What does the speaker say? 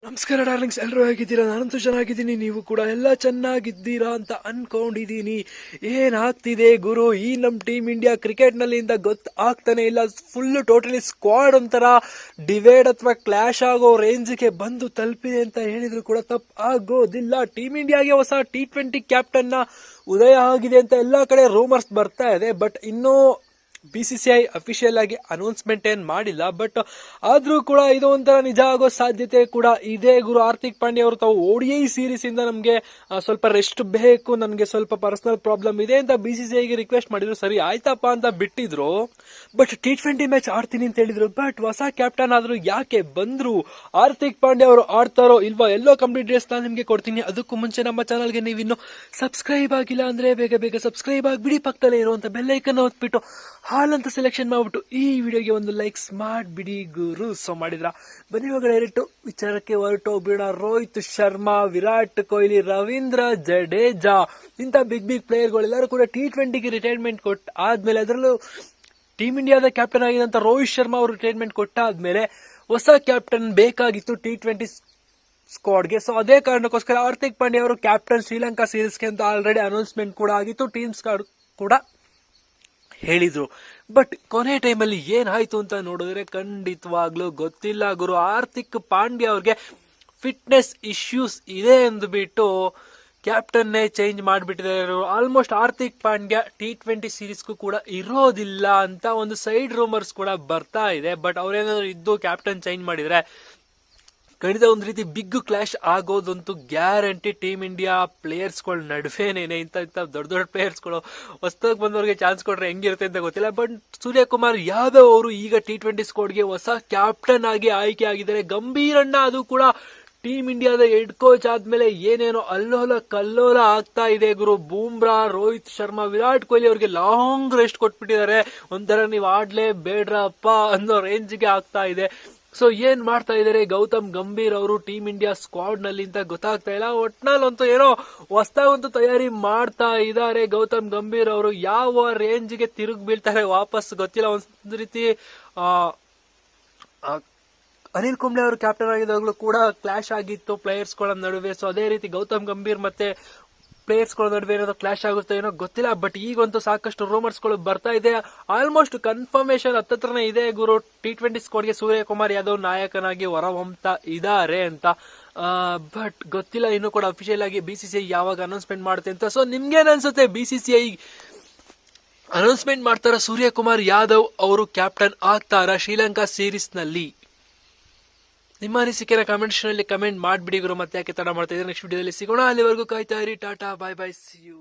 ನಮಸ್ಕಾರ ಡಾರ್ಲಿಂಗ್ಸ್, ಎಲ್ಲರೂ ಹೇಗಿದ್ದೀರಾ? ನಾನಂತೂ ಚೆನ್ನಾಗಿದ್ದೀನಿ, ನೀವು ಕೂಡ ಎಲ್ಲ ಚೆನ್ನಾಗಿದ್ದೀರಾ ಅಂತ ಅನ್ಕೊಂಡಿದ್ದೀನಿ. ಏನಾಗ್ತಿದೆ ಗುರು, ಈ ನಮ್ಮ ಟೀಮ್ ಇಂಡಿಯಾ ಕ್ರಿಕೆಟ್ ನಲ್ಲಿ ಇಂದ ಗೊತ್ತಾಗ್ತಾನೆ ಇಲ್ಲ. ಫುಲ್ ಟೋಟಲಿ ಸ್ಕ್ವಾಡ್ ಒಂಥರ ಡಿವೈಡ್ ಅಥವಾ ಕ್ಲಾಶ್ ಆಗೋ ರೇಂಜ್ಗೆ ಬಂದು ತಲುಪಿದೆ ಅಂತ ಹೇಳಿದ್ರು ಕೂಡ ತಪ್ಪು ಆಗೋದಿಲ್ಲ. ಟೀಮ್ ಇಂಡಿಯಾಗೆ ಹೊಸ T20 ಕ್ಯಾಪ್ಟನ್ ನ ಉದಯ ಆಗಿದೆ ಅಂತ ಎಲ್ಲಾ ಕಡೆ ರೂಮರ್ಸ್ ಬರ್ತಾ ಇದೆ. ಬಟ್ ಇನ್ನೂ BCCI ಅಫಿಷಿಯಲ್ ಆಗಿ ಅನೌನ್ಸ್ಮೆಂಟ್ ಏನ್ ಮಾಡಿಲ್ಲ. ಬಟ್ ಆದ್ರೂ ಕೂಡ ಇದು ಒಂಥರ ನಿಜ ಆಗೋ ಸಾಧ್ಯತೆ ಕೂಡ ಇದೆ ಗುರು. ಹಾರ್ದಿಕ್ ಪಾಂಡ್ಯ ಅವರು ತಾವು ODI ಸೀರೀಸ್ ಇಂದ ನಮ್ಗೆ ಸ್ವಲ್ಪ ರೆಸ್ಟ್ ಬೇಕು, ನನ್ಗೆ ಸ್ವಲ್ಪ ಪರ್ಸನಲ್ ಪ್ರಾಬ್ಲಮ್ ಇದೆ ಅಂತ BCCI ಗೆ ರಿಕ್ವೆಸ್ಟ್ ಮಾಡಿದ್ರು. ಸರಿ ಆಯ್ತಪ್ಪ ಅಂತ ಬಿಟ್ಟಿದ್ರು. ಬಟ್ T20 ಮ್ಯಾಚ್ ಆಡ್ತೀನಿ ಅಂತ ಹೇಳಿದ್ರು. ಬಟ್ ಹೊಸ ಕ್ಯಾಪ್ಟನ್ ಆದ್ರೂ ಯಾಕೆ ಬಂದ್ರು? ಹಾರ್ದಿಕ್ ಪಾಂಡ್ಯ ಅವರು ಆಡ್ತಾರೋ ಇಲ್ವಾ ಎಲ್ಲೋ ಕಂಪ್ಲೀಟ್ ಡೇಸ್ ನಾನು ನಿಮ್ಗೆ ಕೊಡ್ತೀನಿ. ಅದಕ್ಕೂ ಮುಂಚೆ ನಮ್ಮ ಚಾನಲ್ಗೆ ನೀವಿನ್ನು ಸಬ್ಸ್ಕ್ರೈಬ್ ಆಗಿಲ್ಲ ಅಂದ್ರೆ ಬೇಗ ಸಬ್ಸ್ಕ್ರೈಬ್ ಆಗಿಬಿಡಿ. ಪಕ್ಕದಲ್ಲೇ ಇರುವಂತ ಬೆಲ್ ಐಕನ್ ಒತ್ಬಿಟ್ಟು ಹಾಲ್ ಅಂತ ಸೆಲೆಕ್ಷನ್ ಮಾಡ್ಬಿಟ್ಟು ಈ ವಿಡಿಯೋಗೆ ಒಂದು ಲೈಕ್ಸ್ ಮಾಡ್ಬಿಡಿ ಗುರು. ಸೊ ಮಾಡಿದ್ರ ಬನ್ನಿ ಇವಾಗ ಡೈರೆಕ್ಟ್ ವಿಚಾರಕ್ಕೆ ಹೊರಟೋಗ್ಬಿಡೋಣ. ರೋಹಿತ್ ಶರ್ಮಾ, ವಿರಾಟ್ ಕೊಹ್ಲಿ, ರವೀಂದ್ರ ಜಡೇಜಾ ಇಂಥ ಬಿಗ್ ಪ್ಲೇಯರ್ಗಳೆಲ್ಲರೂ ಕೂಡ T20ಗೆ ರಿಟೈರ್ಮೆಂಟ್ ಕೊಟ್ಟ ಆದ್ಮೇಲೆ, ಅದರಲ್ಲೂ ಟೀಮ್ ಇಂಡಿಯಾದ ಕ್ಯಾಪ್ಟನ್ ಆಗಿದಂತ ರೋಹಿತ್ ಶರ್ಮಾ ಅವರು ರಿಟೈರ್ಮೆಂಟ್ ಕೊಟ್ಟಾದ್ಮೇಲೆ ಹೊಸ ಕ್ಯಾಪ್ಟನ್ ಬೇಕಾಗಿತ್ತು T20 ಸ್ಕ್ವಾಡ್ಗೆ. ಸೊ ಅದೇ ಕಾರಣಕ್ಕೋಸ್ಕರ ಹಾರ್ದಿಕ್ ಪಾಂಡ್ಯ ಅವರು ಕ್ಯಾಪ್ಟನ್ ಶ್ರೀಲಂಕಾ ಸೀರೀಸ್ಗೆ ಅಂತ ಆಲ್ರೆಡಿ ಅನೌನ್ಸ್ಮೆಂಟ್ ಕೂಡ ಆಗಿತ್ತು. ಟೀಮ್ ಸ್ಕ್ವಾಡ್ ಕೂಡ ಹೇಳಿದ್ರು. ಬಟ್ ಕೊನೆ ಟೈಮಲ್ಲಿ ಏನಾಯ್ತು ಅಂತ ನೋಡಿದ್ರೆ ಖಂಡಿತವಾಗ್ಲೂ ಗೊತ್ತಿಲ್ಲ ಗುರು. ಹಾರ್ದಿಕ್ ಪಾಂಡ್ಯ ಅವ್ರಿಗೆ ಫಿಟ್ನೆಸ್ ಇಶ್ಯೂಸ್ ಇದೆ ಅಂದ್ಬಿಟ್ಟು ಕ್ಯಾಪ್ಟನ್ನೇ ಚೇಂಜ್ ಮಾಡಿಬಿಟ್ಟಿದ್ದಾರೆ. ಆಲ್ಮೋಸ್ಟ್ ಹಾರ್ದಿಕ್ ಪಾಂಡ್ಯ T20 ಸೀರೀಸ್ಗೂ ಕೂಡ ಇರೋದಿಲ್ಲ ಅಂತ ಒಂದು ಸೈಡ್ ರೂಮರ್ಸ್ ಕೂಡ ಬರ್ತಾ ಇದೆ. ಬಟ್ ಅವ್ರೇನಾದ್ರು ಇದ್ದು ಕ್ಯಾಪ್ಟನ್ ಚೇಂಜ್ ಮಾಡಿದ್ರೆ ಖಂಡಿತ ಒಂದು ರೀತಿ ಬಿಗ್ ಕ್ಲಾಶ್ ಆಗೋದಂತೂ ಗ್ಯಾರಂಟಿ. ಟೀಮ್ ಇಂಡಿಯಾ ಪ್ಲೇಯರ್ಸ್ಗಳ ನಡುವೆನೇನೆ ಇಂಥ ದೊಡ್ಡ ಪ್ಲೇಯರ್ಸ್ಗಳು ಹೊಸದಾಗಿ ಬಂದವರಿಗೆ ಚಾನ್ಸ್ ಕೊಟ್ರೆ ಹೆಂಗಿರುತ್ತೆ ಅಂತ ಗೊತ್ತಿಲ್ಲ. ಬಟ್ ಸೂರ್ಯಕುಮಾರ್ ಯಾದವ್ ಅವರು ಈಗ T20 ಸ್ಕ್ವಾಡ್ಗೆ ಹೊಸ ಕ್ಯಾಪ್ಟನ್ ಆಗಿ ಆಯ್ಕೆ ಆಗಿದ್ದಾರೆ. ಗಂಭೀರಣ್ಣ ಅದು ಕೂಡ ಟೀಮ್ ಇಂಡಿಯಾದ ಹೆಡ್ ಕೋಚ್ ಆದ್ಮೇಲೆ ಏನೇನೋ ಅಲ್ಲೋಲ ಕಲ್ಲೋಲ ಆಗ್ತಾ ಇದೆ ಗುರು. ಬೂಮ್ರಾ, ರೋಹಿತ್ ಶರ್ಮಾ, ವಿರಾಟ್ ಕೊಹ್ಲಿ ಅವ್ರಿಗೆ ಲಾಂಗ್ ರೆಸ್ಟ್ ಕೊಟ್ಬಿಟ್ಟಿದ್ದಾರೆ. ಒಂಥರ ನೀವು ಆಡ್ಲೇ ಬೇಡ್ರಪ್ಪ ಅನ್ನೋ ರೇಂಜ್ಗೆ ಆಗ್ತಾ ಇದೆ. ಸೊ ಏನ್ ಮಾಡ್ತಾ ಇದಾರೆ ಗೌತಮ್ ಗಂಭೀರ್ ಅವರು ಟೀಮ್ ಇಂಡಿಯಾ ಸ್ಕ್ವಾಡ್ ನಲ್ಲಿ ಅಂತ ಗೊತ್ತಾಗ್ತಾ ಇಲ್ಲ. ಒಟ್ನಲ್ಲಂತೂ ಏನೋ ಹೊಸದಾಗಂತೂ ತಯಾರಿ ಮಾಡ್ತಾ ಇದ್ದಾರೆ ಗೌತಮ್ ಗಂಭೀರ್ ಅವರು. ಯಾವ ರೇಂಜ್ಗೆ ತಿರುಗಿ ಬೀಳ್ತಾರೆ ವಾಪಸ್ ಗೊತ್ತಿಲ್ಲ. ಒಂದು ರೀತಿ ಅನಿಲ್ ಕುಂಬ್ಳೆ ಅವರು ಕ್ಯಾಪ್ಟನ್ ಆಗಿದ್ದಾಗಲೂ ಕೂಡ ಕ್ಲಾಶ್ ಆಗಿತ್ತು ಪ್ಲೇಯರ್ಸ್ ಗಳ ನಡುವೆ. ಸೊ ಅದೇ ರೀತಿ ಗೌತಮ್ ಗಂಭೀರ್ ಮತ್ತೆ ಪ್ಲೇಯರ್ಸ್ ಗಳ ನಡುವೆ ಏನಾದ್ರು ಕ್ಲಾಶ್ ಆಗುತ್ತೆ ಏನೋ ಗೊತ್ತಿಲ್ಲ. ಬಟ್ ಈಗಂತೂ ಸಾಕಷ್ಟು ರೂಮರ್ಸ್ ಗಳು ಬರ್ತಾ ಇದೆ. ಆಲ್ಮೋಸ್ಟ್ ಕನ್ಫರ್ಮೇಶನ್ ಹತ್ತತ್ರನೇ ಇದೆ ಗುರು. T20 ಸ್ಕ್ವಾಡ್ಗೆ ಸೂರ್ಯಕುಮಾರ್ ಯಾದವ್ ನಾಯಕನಾಗಿ ಹೊರಹೊಮ್ತಾ ಇದ್ದಾರೆ ಅಂತ. ಬಟ್ ಗೊತ್ತಿಲ್ಲ ಇನ್ನು ಕೂಡ ಅಫಿಷಿಯಲ್ ಆಗಿ BCCI ಯಾವಾಗ ಅನೌನ್ಸ್ಮೆಂಟ್ ಮಾಡುತ್ತೆ ಅಂತ. ಸೊ ನಿಮ್ಗೇನ್ ಅನ್ಸುತ್ತೆ? BCCI ಅನೌನ್ಸ್ಮೆಂಟ್ ಮಾಡ್ತಾರ ಸೂರ್ಯಕುಮಾರ್ ಯಾದವ್ ಅವರು ಕ್ಯಾಪ್ಟನ್ ಆಗ್ತಾರ ಶ್ರೀಲಂಕಾ ಸೀರೀಸ್ ನಲ್ಲಿ? ನಿಮ್ಮ ಅನಿಸಿಕೆನ ಕಮೆಂಟ್ ಮಾಡಿಬಿಡಿ ಗುರು. ಮತ್ತೆ ಯಾಕೆ ತಡ ಮಾಡ್ತಾ ಇದ್ರೆ ನೆಕ್ಸ್ಟ್ ವಿಡಿಯೋದಲ್ಲಿ ಸಿಗೋಣ. ಅಲ್ಲಿವರೆಗೂ ಕಾಯ್ತಾ ಇರಿ. Tata, bye bye, see you.